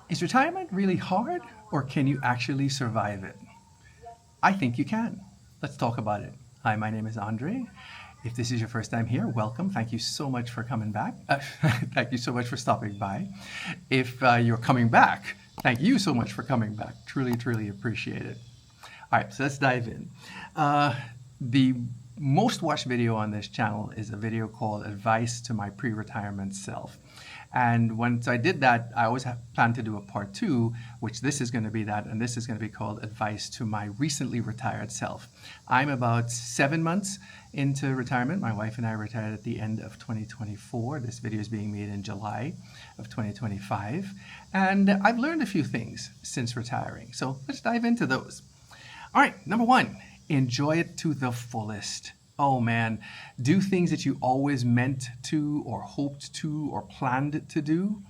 Is retirement really hard, or can you actually survive it? I think you can. Let's talk about it. Hi, my name is Andre. If this is your first time here, welcome. Thank you so much for coming back. Thank you so much for stopping by. If you're coming back, thank you so much for coming back. Truly, truly appreciate it. All right, so let's dive in. The most watched video on this channel is a video called Advice to My Pre-Retirement Self. And once I did that, I always planned to do a part two, which this is going to be that, and this is going to be called Advice to My Recently Retired Self. I'm about 7 months into retirement. My wife and I retired at the end of 2024. This video is being made in July of 2025. And I've learned a few things since retiring. So let's dive into those. All right, number one, enjoy it to the fullest. Oh man, do things that you always meant to or hoped to or planned to do.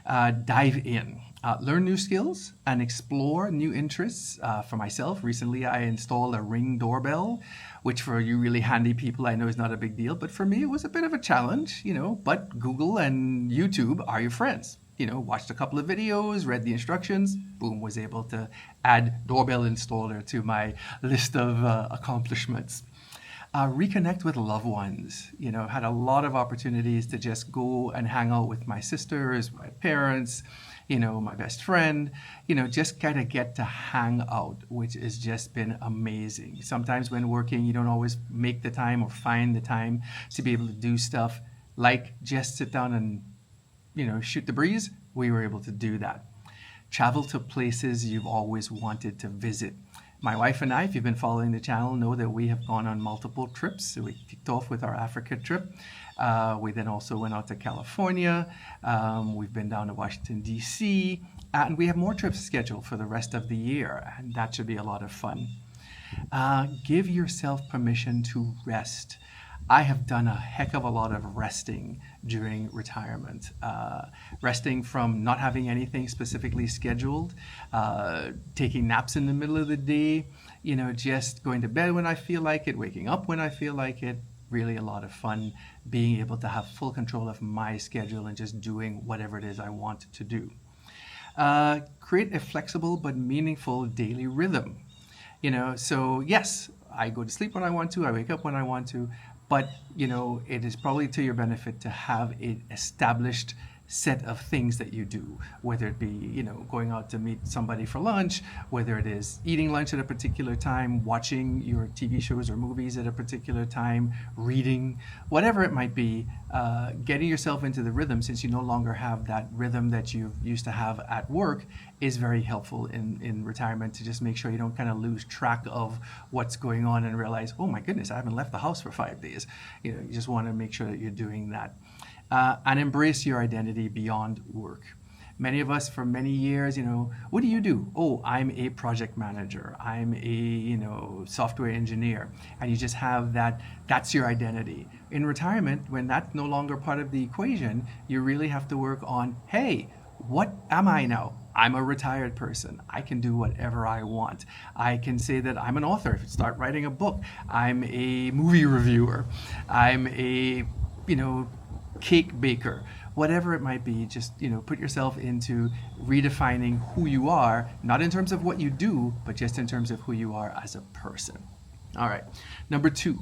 Dive in. Learn new skills and explore new interests. For myself, recently I installed a Ring doorbell, which for you really handy people I know is not a big deal, but for me it was a bit of a challenge, but Google and YouTube are your friends. Watched a couple of videos, read the instructions, boom, was able to add doorbell installer to my list of accomplishments. Reconnect with loved ones. Had a lot of opportunities to just go and hang out with my sisters, my parents, my best friend, just kind of get to hang out, which has just been amazing. Sometimes when working, you don't always make the time or find the time to be able to do stuff like just sit down and shoot the breeze. We were able to do that. Travel to places you've always wanted to visit. My wife and I, if you've been following the channel, know that we have gone on multiple trips. So we kicked off with our Africa trip. We then also went out to California. We've been down to Washington, D.C. And we have more trips scheduled for the rest of the year. And that should be a lot of fun. Give yourself permission to rest. I have done a heck of a lot of resting during retirement. Resting from not having anything specifically scheduled, taking naps in the middle of the day, just going to bed when I feel like it, waking up when I feel like it. Really a lot of fun being able to have full control of my schedule and just doing whatever it is I want to do. Create a flexible but meaningful daily rhythm. So yes, I go to sleep when I want to, I wake up when I want to, but it is probably to your benefit to have an established set of things that you do, whether it be going out to meet somebody for lunch, whether it is eating lunch at a particular time, watching your TV shows or movies at a particular time, reading, whatever it might be. Getting yourself into the rhythm, since you no longer have that rhythm that you used to have at work, is very helpful in retirement, to just make sure you don't kind of lose track of what's going on and realize, oh my goodness, I haven't left the house for 5 days. You just want to make sure that you're doing that. And embrace your identity beyond work. Many of us for many years, what do you do? Oh, I'm a project manager. I'm a, software engineer. And you just have that's your identity. In retirement, when that's no longer part of the equation, you really have to work on, hey, what am I now? I'm a retired person. I can do whatever I want. I can say that I'm an author, start writing a book. I'm a movie reviewer. I'm a, cake baker, whatever it might be. Just put yourself into redefining who you are, not in terms of what you do, but just in terms of who you are as a person. All right, number two,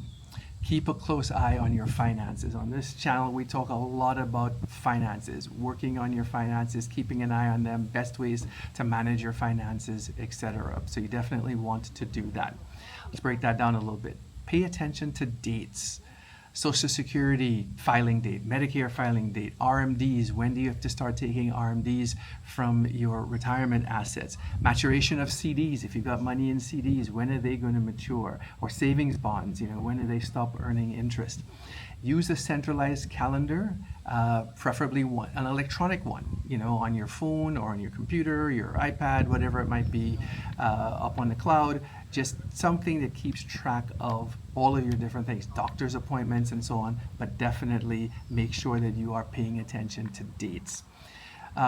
keep a close eye on your finances. On this channel we talk a lot about finances, working on your finances, keeping an eye on them, best ways to manage your finances, etc. So you definitely want to do that. Let's break that down a little bit. Pay attention to dates. Social Security filing date, Medicare filing date, RMDs, when do you have to start taking RMDs from your retirement assets? Maturation of CDs, if you've got money in CDs, when are they going to mature? Or savings bonds, when do they stop earning interest? Use a centralized calendar, preferably an electronic one, on your phone or on your computer, your iPad, whatever it might be, up on the cloud. Just something that keeps track of all of your different things, doctor's appointments and so on, but definitely make sure that you are paying attention to dates.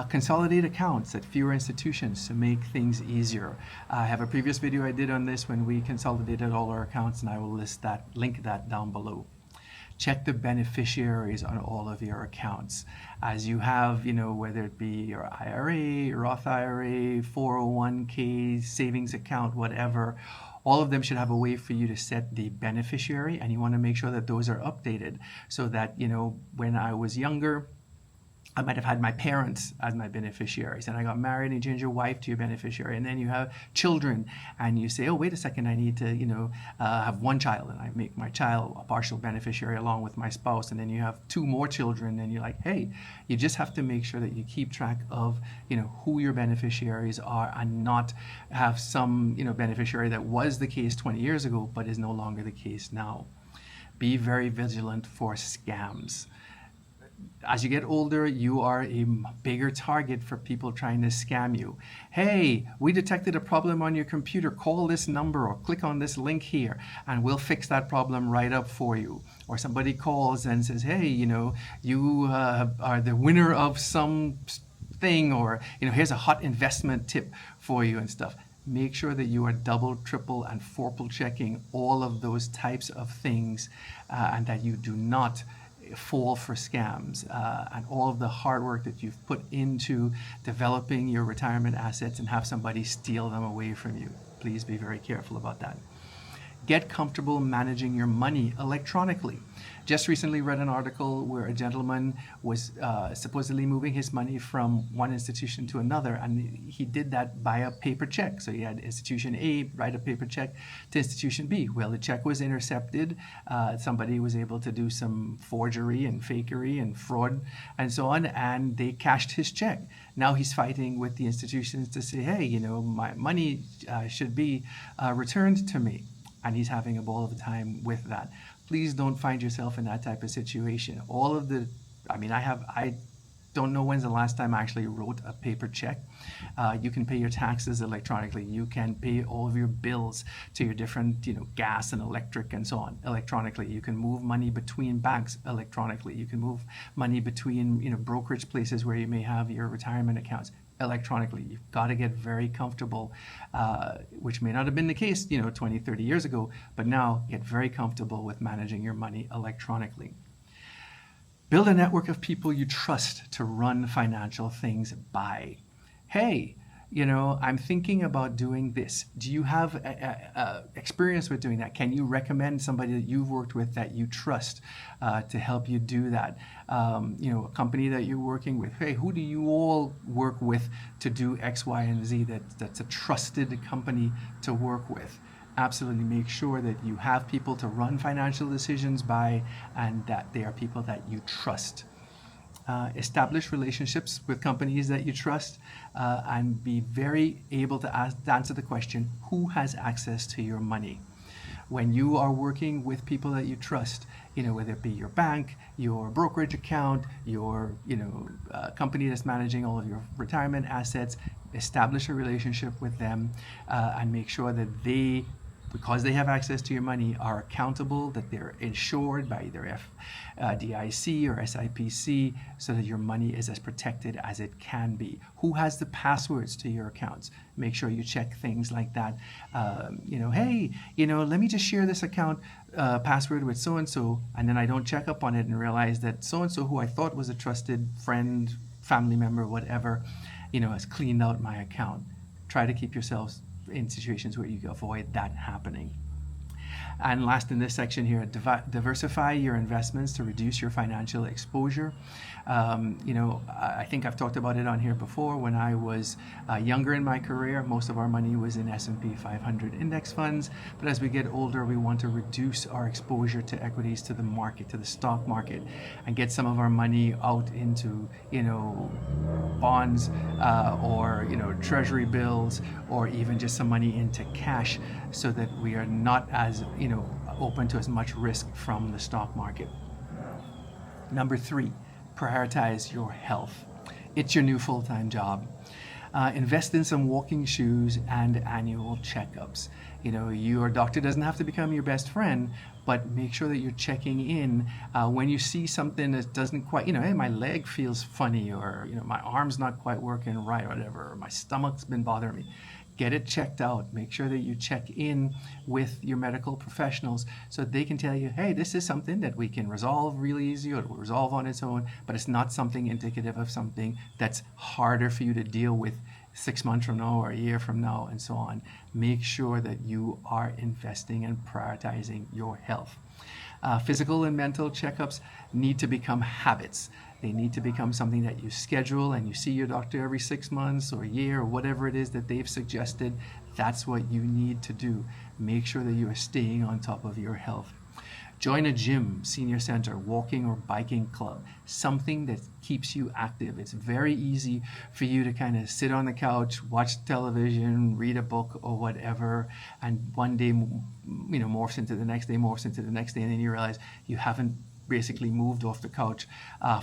Consolidate accounts at fewer institutions to make things easier. I have a previous video I did on this when we consolidated all our accounts, and I will link that down below. Check the beneficiaries on all of your accounts. As you have, whether it be your IRA, Roth IRA, 401k, savings account, whatever, all of them should have a way for you to set the beneficiary, and you want to make sure that those are updated so that, when I was younger, I might have had my parents as my beneficiaries, and I got married and you change your wife to your beneficiary, and then you have children, and you say, oh, wait a second, I need to, have one child, and I make my child a partial beneficiary along with my spouse, and then you have two more children, and you're like, hey, you just have to make sure that you keep track of, who your beneficiaries are, and not have some, beneficiary that was the case 20 years ago, but is no longer the case now. Be very vigilant for scams. As you get older, you are a bigger target for people trying to scam you. Hey, we detected a problem on your computer. Call this number or click on this link here, and we'll fix that problem right up for you. Or somebody calls and says, hey, you are the winner of some thing, or, here's a hot investment tip for you and stuff. Make sure that you are double, triple, and fourple checking all of those types of things, and that you do not fall for scams, and all of the hard work that you've put into developing your retirement assets and have somebody steal them away from you. Please be very careful about that. Get comfortable managing your money electronically. Just recently read an article where a gentleman was supposedly moving his money from one institution to another, and he did that via paper check. So he had institution A write a paper check to institution B. Well, the check was intercepted. Somebody was able to do some forgery and fakery and fraud and so on, and they cashed his check. Now he's fighting with the institutions to say, hey, my money should be returned to me. And he's having a ball of a time with that. Please don't find yourself in that type of situation. I don't know when's the last time I actually wrote a paper check. You can pay your taxes electronically. You can pay all of your bills to your different, gas and electric and so on electronically. You can move money between banks electronically. You can move money between, brokerage places where you may have your retirement accounts electronically. You've got to get very comfortable, which may not have been the case, 20, 30 years ago, but now get very comfortable with managing your money electronically. Build a network of people you trust to run financial things by. Hey, I'm thinking about doing this. Do you have experience with doing that? Can you recommend somebody that you've worked with that you trust to help you do that? A company that you're working with. Hey, who do you all work with to do X, Y, and Z that's a trusted company to work with? Absolutely make sure that you have people to run financial decisions by, and that they are people that you trust. Establish relationships with companies that you trust, and be very able to answer the question, who has access to your money? When you are working with people that you trust, whether it be your bank, your brokerage account, your company that's managing all of your retirement assets, establish a relationship with them, and make sure that they, because they have access to your money, are accountable, that they're insured by either FDIC or SIPC, so that your money is as protected as it can be. Who has the passwords to your accounts? Make sure you check things like that. Hey, let me just share this account password with so-and-so, and then I don't check up on it and realize that so-and-so, who I thought was a trusted friend, family member, whatever, has cleaned out my account. Try to keep yourselves in situations where you can avoid that happening. And last in this section here, diversify your investments to reduce your financial exposure. I think I've talked about it on here before. When I was younger in my career, most of our money was in S&P 500 index funds. But as we get older, we want to reduce our exposure to equities, to the market, to the stock market, and get some of our money out into, bonds, or, treasury bills, or even just some money into cash, so that we are not as, open to as much risk from the stock market. Number 3, prioritize your health. It's your new full-time job. Invest in some walking shoes and annual checkups. Your doctor doesn't have to become your best friend, but make sure that you're checking in when you see something that doesn't quite, hey, my leg feels funny, or, my arm's not quite working right, or whatever, or my stomach's been bothering me. Get it checked out. Make sure that you check in with your medical professionals so they can tell you, hey, this is something that we can resolve really easy, or it will resolve on its own, but it's not something indicative of something that's harder for you to deal with 6 months from now or a year from now, and so on. Make sure that you are investing and prioritizing your health. Physical and mental checkups need to become habits. They need to become something that you schedule, and you see your doctor every 6 months or a year or whatever it is that they've suggested. That's what you need to do. Make sure that you are staying on top of your health. Join a gym, senior center, walking or biking club, something that keeps you active. It's very easy for you to kind of sit on the couch, watch television, read a book or whatever, and one day, morphs into the next day, and then you realize you haven't basically moved off the couch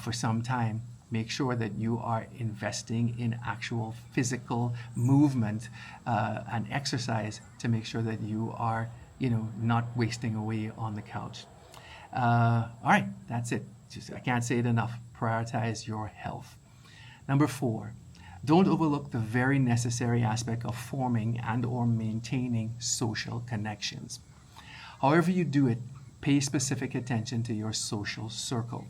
for some time. Make sure that you are investing in actual physical movement and exercise to make sure that you are not wasting away on the couch. All right, that's it. I can't say it enough. Prioritize your health. Number 4, don't overlook the very necessary aspect of forming and or maintaining social connections. However you do it, pay specific attention to your social circle,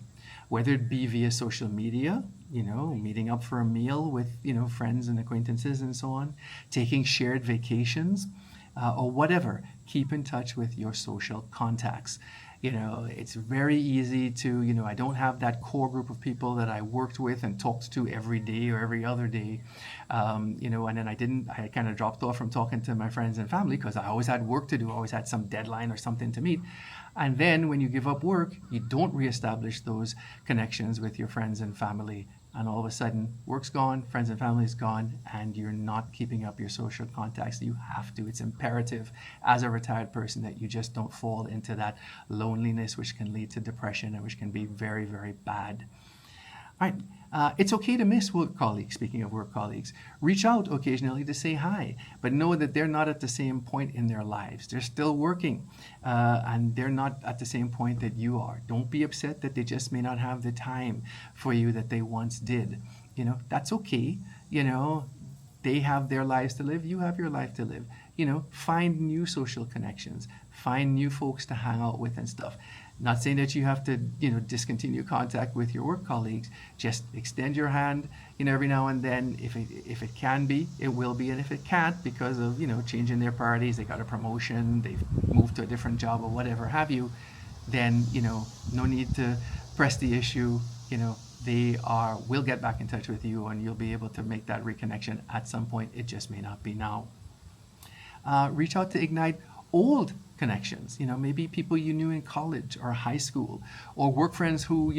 whether it be via social media, meeting up for a meal with, friends and acquaintances and so on, taking shared vacations, or whatever. Keep in touch with your social contacts. It's very easy to, I don't have that core group of people that I worked with and talked to every day or every other day, and then I kind of dropped off from talking to my friends and family because I always had work to do, always had some deadline or something to meet. And then when you give up work, you don't reestablish those connections with your friends and family. And all of a sudden, work's gone, friends and family is gone, and you're not keeping up your social contacts. You have to. It's imperative as a retired person that you just don't fall into that loneliness, which can lead to depression and which can be very, very bad. All right. It's okay to miss work colleagues. Speaking of work colleagues, reach out occasionally to say hi, but know that they're not at the same point in their lives. They're still working, and they're not at the same point that you are. Don't be upset that they just may not have the time for you that they once did. That's okay. They have their lives to live. You have your life to live. Find new social connections. Find new folks to hang out with and stuff. Not saying that you have to, discontinue contact with your work colleagues. Just extend your hand, every now and then. If it can be, it will be. And if it can't, because of, changing their priorities, they got a promotion, they've moved to a different job or whatever have you, then, no need to press the issue. Will get back in touch with you, and you'll be able to make that reconnection at some point. It just may not be now. Reach out to ignite old connections, maybe people you knew in college or high school, or work friends who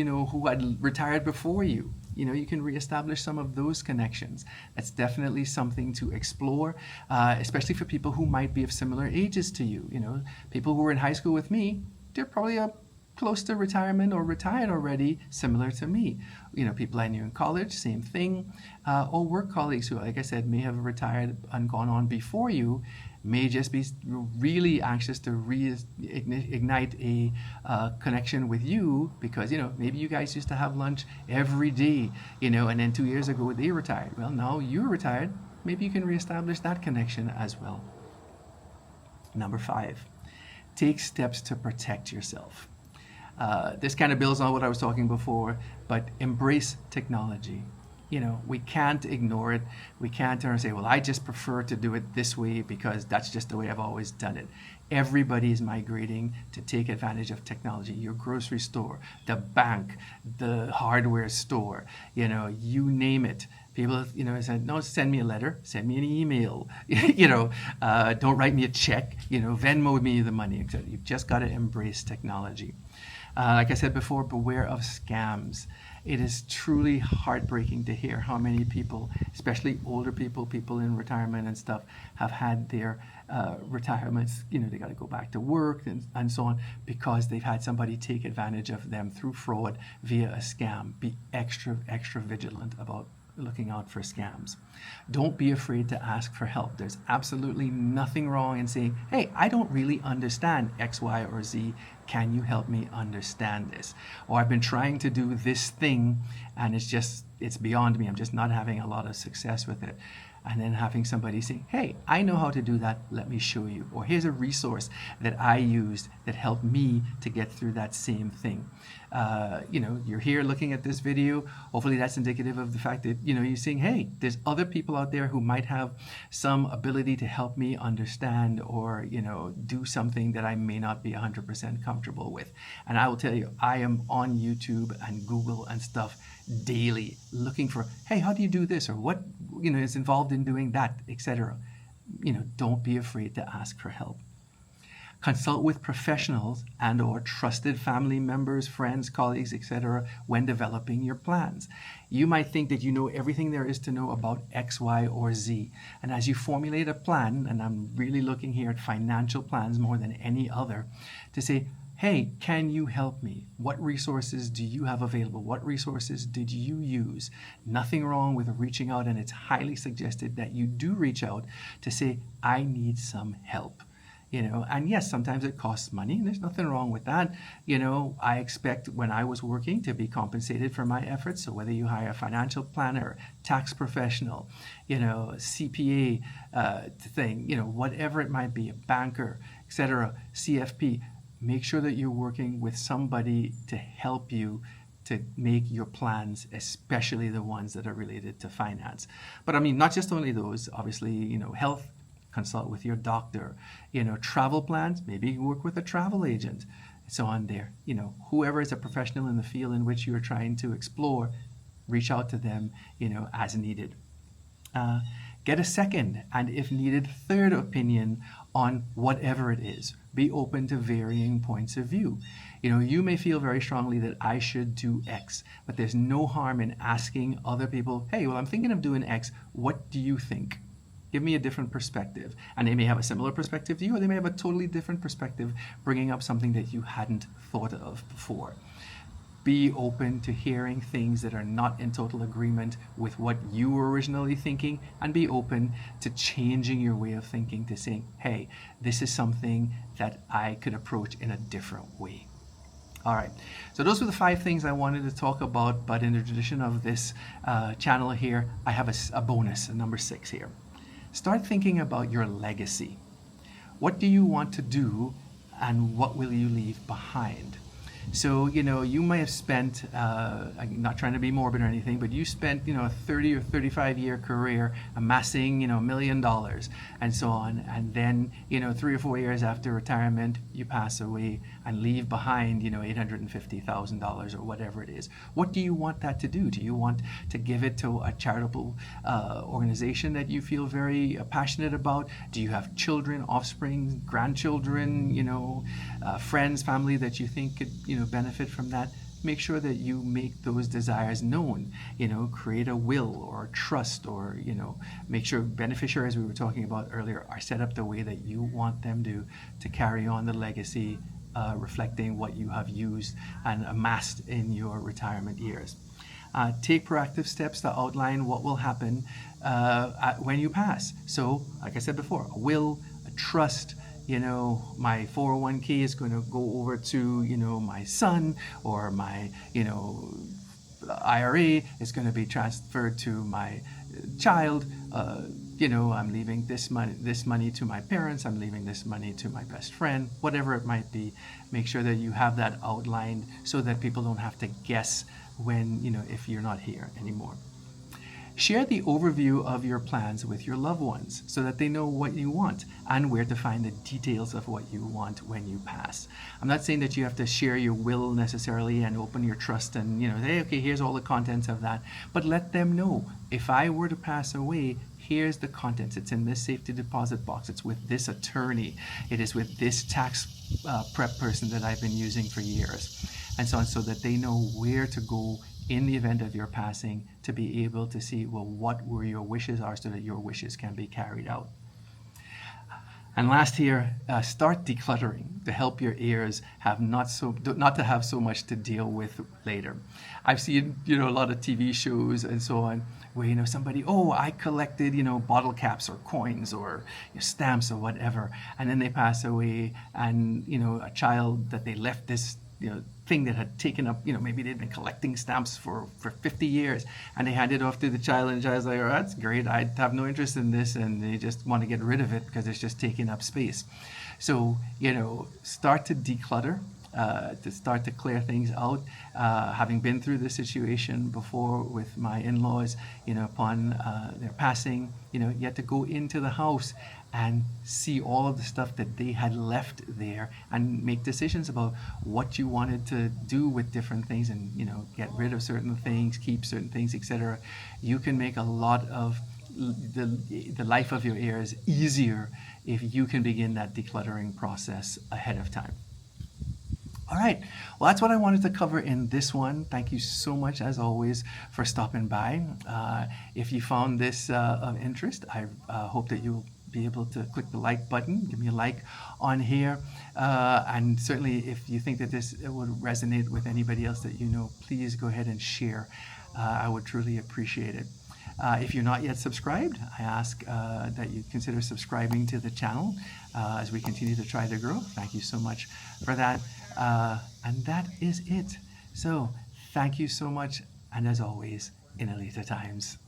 had retired before you. You can reestablish some of those connections. That's definitely something to explore, especially for people who might be of similar ages to you. People who were in high school with me, they're probably close to retirement or retired already, similar to me. People I knew in college, same thing, or work colleagues who, like I said, may have retired and gone on before you, may just be really anxious to reignite a connection with you because, maybe you guys used to have lunch every day, and then 2 years ago they retired. Well, now you're retired. Maybe you can reestablish that connection as well. Number 5, take steps to protect yourself. This kind of builds on what I was talking before, but embrace technology. We can't ignore it. We can't turn and say, well, I just prefer to do it this way because that's just the way I've always done it. Everybody is migrating to take advantage of technology. Your grocery store, the bank, the hardware store, you name it. People, said, no, send me a letter, send me an email, don't write me a check, Venmo me the money, etc. You've just got to embrace technology. Like I said before, beware of scams. It is truly heartbreaking to hear how many people, especially older people in retirement and stuff, have had their retirements, they got to go back to work and so on because they've had somebody take advantage of them through fraud via a scam. Be extra, extra vigilant about looking out for scams. Don't be afraid to ask for help. There's absolutely nothing wrong in saying, hey, I don't really understand X, Y, or Z. can you help me understand this? Or I've been trying to do this thing and it's beyond me. I'm just not having a lot of success with it. And then having somebody say, hey, I know how to do that. Let me show you. Or here's a resource that I used that helped me to get through that same thing. You're here looking at this video. Hopefully that's indicative of the fact that, you're saying, hey, there's other people out there who might have some ability to help me understand or, do something that I may not be 100% comfortable with. And I will tell you, I am on YouTube and Google and stuff daily looking for, hey, how do you do this? Or what, is involved in doing that, etc. Don't be afraid to ask for help. Consult with professionals and or trusted family members, friends, colleagues, etc. when developing your plans. You might think that you know everything there is to know about X, Y, or Z. And as you formulate a plan, and I'm really looking here at financial plans more than any other, to say, hey, can you help me? What resources do you have available? What resources did you use? Nothing wrong with reaching out, and it's highly suggested that you do reach out to say, I need some help. And yes, sometimes it costs money, and there's nothing wrong with that. I expect when I was working to be compensated for my efforts. So whether you hire a financial planner, tax professional, CPA thing, whatever it might be, a banker, etc., CFP, make sure that you're working with somebody to help you to make your plans, especially the ones that are related to finance. But I mean, not just only those, obviously, health, consult with your doctor, travel plans, maybe work with a travel agent, so on there. Whoever is a professional in the field in which you're trying to explore, reach out to them, as needed. Get a second and, if needed, third opinion on whatever it is. Be open to varying points of view. You may feel very strongly that I should do X, but there's no harm in asking other people, hey, well, I'm thinking of doing X. What do you think? Give me a different perspective. And they may have a similar perspective to you, or they may have a totally different perspective, bringing up something that you hadn't thought of before. Be open to hearing things that are not in total agreement with what you were originally thinking, and be open to changing your way of thinking, to saying, hey, this is something that I could approach in a different way. All right, so those were the 5 things I wanted to talk about, but in the tradition of this channel here, I have a bonus, a number 6 here. Start thinking about your legacy. What do you want to do, and what will you leave behind? So, you may have spent, I'm not trying to be morbid or anything, but you spent, a 30 or 35 year career amassing, $1 million and so on. And then, 3 or 4 years after retirement, you pass away and leave behind, $850,000 or whatever it is. What do you want that to do? Do you want to give it to a charitable organization that you feel very passionate about? Do you have children, offspring, grandchildren, friends, family that you think could, benefit from that? Make sure that you make those desires known. Create a will or a trust, or make sure beneficiaries, we were talking about earlier, are set up the way that you want them to carry on the legacy, reflecting what you have used and amassed in your retirement years. Take proactive steps to outline what will happen when you pass. So, like I said before, a will, a trust. My 401k is going to go over to, my son, or my, IRA is going to be transferred to my child. I'm leaving this money to my parents. I'm leaving this money to my best friend, whatever it might be. Make sure that you have that outlined so that people don't have to guess when, if you're not here anymore. Share the overview of your plans with your loved ones so that they know what you want and where to find the details of what you want when you pass. I'm not saying that you have to share your will necessarily and open your trust and, say, okay, here's all the contents of that. But let them know, if I were to pass away, here's the contents. It's in this safety deposit box. It's with this attorney. It is with this tax prep person that I've been using for years. And so on, so that they know where to go in the event of your passing, to be able to see, well, what were your wishes are, so that your wishes can be carried out. And last here, start decluttering to help your ears have not to have so much to deal with later. I've seen a lot of TV shows and so on where somebody, oh, I collected bottle caps or coins or stamps or whatever, and then they pass away, and a child that they left this thing that had taken up, maybe they'd been collecting stamps for 50 years, and they hand it off to the child, and the child's like, oh, that's great, I have no interest in this, and they just want to get rid of it because it's just taking up space. So, start to declutter, to start to clear things out. Having been through this situation before with my in-laws, upon their passing, you had to go into the house and see all of the stuff that they had left there and make decisions about what you wanted to do with different things, and get rid of certain things, keep certain things, etc. You can make a lot of the life of your heirs easier if you can begin that decluttering process ahead of time. All right. Well, that's what I wanted to cover in this one. Thank you so much, as always, for stopping by. If you found this of interest, I hope that you'll be able to click the like button, give me a like on here. And certainly, if you think that this would resonate with anybody else that you know, please go ahead and share. I would truly appreciate it. If you're not yet subscribed, I ask that you consider subscribing to the channel as we continue to try to grow. Thank you so much for that. And that is it. So thank you so much. And as always, in a later times.